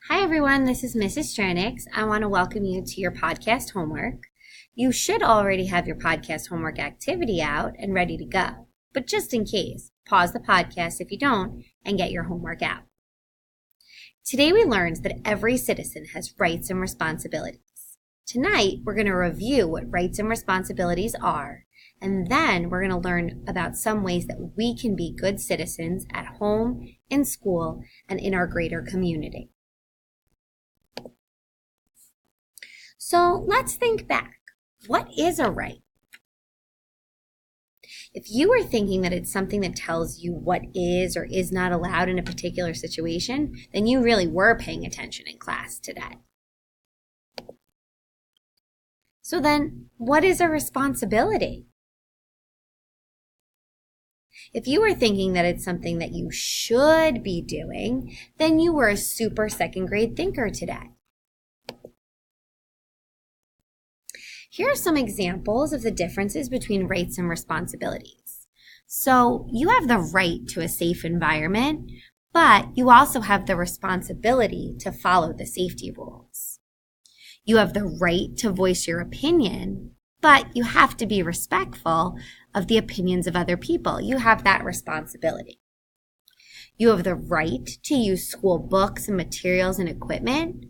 Hi, everyone. This is Mrs. Stranix. I want to welcome you to your podcast homework. You should already have your podcast homework activity out and ready to go. But just in case, pause the podcast if you don't and get your homework out. Today we learned that every citizen has rights and responsibilities. Tonight, we're going to review what rights and responsibilities are, and then we're going to learn about some ways that we can be good citizens at home, in school, and in our greater community. So let's think back. What is a right? If you were thinking that it's something that tells you what is or is not allowed in a particular situation, then you really were paying attention in class today. So then, what is a responsibility? If you were thinking that it's something that you should be doing, then you were a super second grade thinker today. Here are some examples of the differences between rights and responsibilities. So you have the right to a safe environment, but you also have the responsibility to follow the safety rules. You have the right to voice your opinion, but you have to be respectful of the opinions of other people. You have that responsibility. You have the right to use school books and materials and equipment,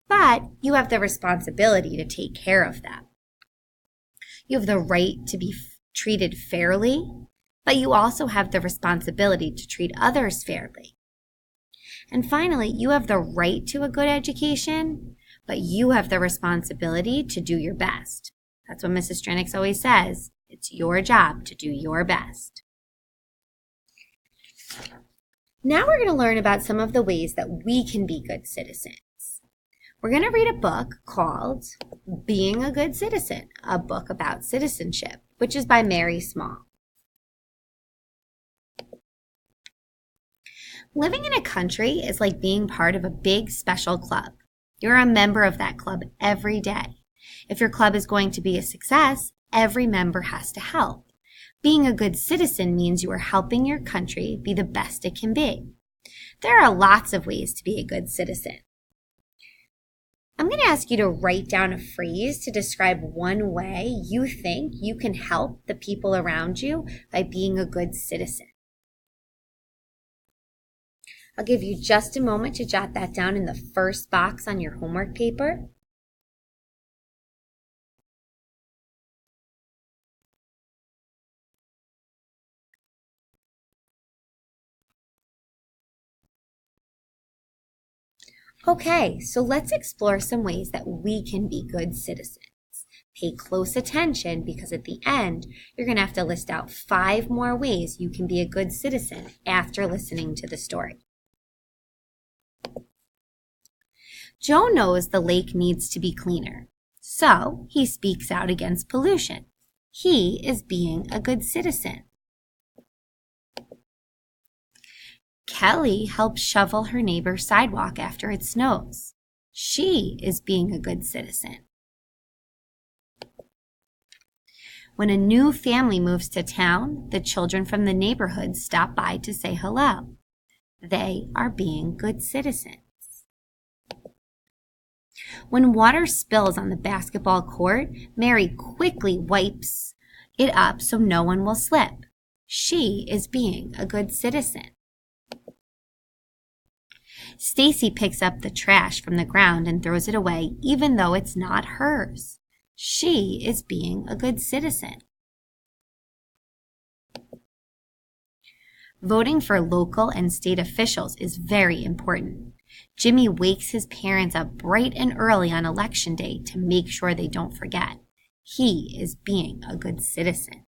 but you have the responsibility to take care of them. You have the right to be treated fairly, but you also have the responsibility to treat others fairly. And finally, you have the right to a good education, but you have the responsibility to do your best. That's what Mrs. Stranix always says. It's your job to do your best. Now we're going to learn about some of the ways that we can be good citizens. We're going to read a book called Being a Good Citizen, a book about citizenship, which is by Mary Small. Living in a country is like being part of a big special club. You're a member of that club every day. If your club is going to be a success, every member has to help. Being a good citizen means you are helping your country be the best it can be. There are lots of ways to be a good citizen. I'm going to ask you to write down a phrase to describe one way you think you can help the people around you by being a good citizen. I'll give you just a moment to jot that down in the first box on your homework paper. Okay, so let's explore some ways that we can be good citizens. Pay close attention because at the end, you're going to have to list out 5 more ways you can be a good citizen after listening to the story. Joe knows the lake needs to be cleaner, so he speaks out against pollution. He is being a good citizen. Kelly helps shovel her neighbor's sidewalk after it snows. She is being a good citizen. When a new family moves to town, the children from the neighborhood stop by to say hello. They are being good citizens. When water spills on the basketball court, Mary quickly wipes it up so no one will slip. She is being a good citizen. Stacy picks up the trash from the ground and throws it away even though it's not hers. She is being a good citizen. Voting for local and state officials is very important. Jimmy wakes his parents up bright and early on election day to make sure they don't forget. He is being a good citizen.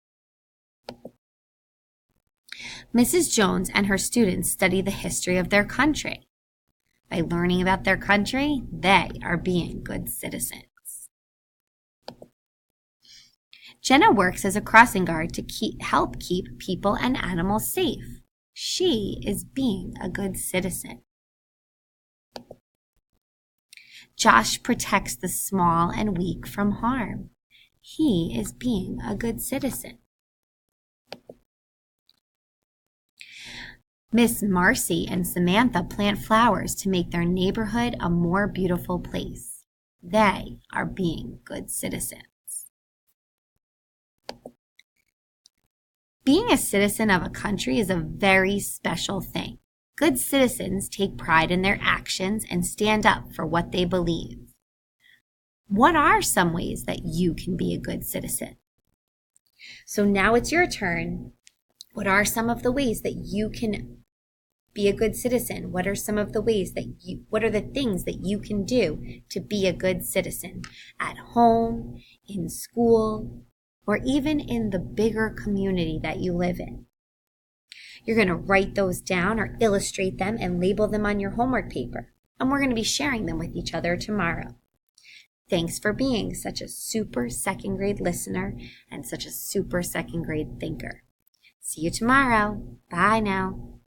Mrs. Jones and her students study the history of their country. By learning about their country, they are being good citizens. Jenna works as a crossing guard to help keep people and animals safe. She is being a good citizen. Josh protects the small and weak from harm. He is being a good citizen. Miss Marcy and Samantha plant flowers to make their neighborhood a more beautiful place. They are being good citizens. Being a citizen of a country is a very special thing. Good citizens take pride in their actions and stand up for what they believe. What are some ways that you can be a good citizen? So now it's your turn. What are some of the ways that you can be a good citizen? What are some of the ways what are the things that you can do to be a good citizen at home, in school, or even in the bigger community that you live in? You're going to write those down or illustrate them and label them on your homework paper. And we're going to be sharing them with each other tomorrow. Thanks for being such a super second grade listener and such a super second grade thinker. See you tomorrow. Bye now.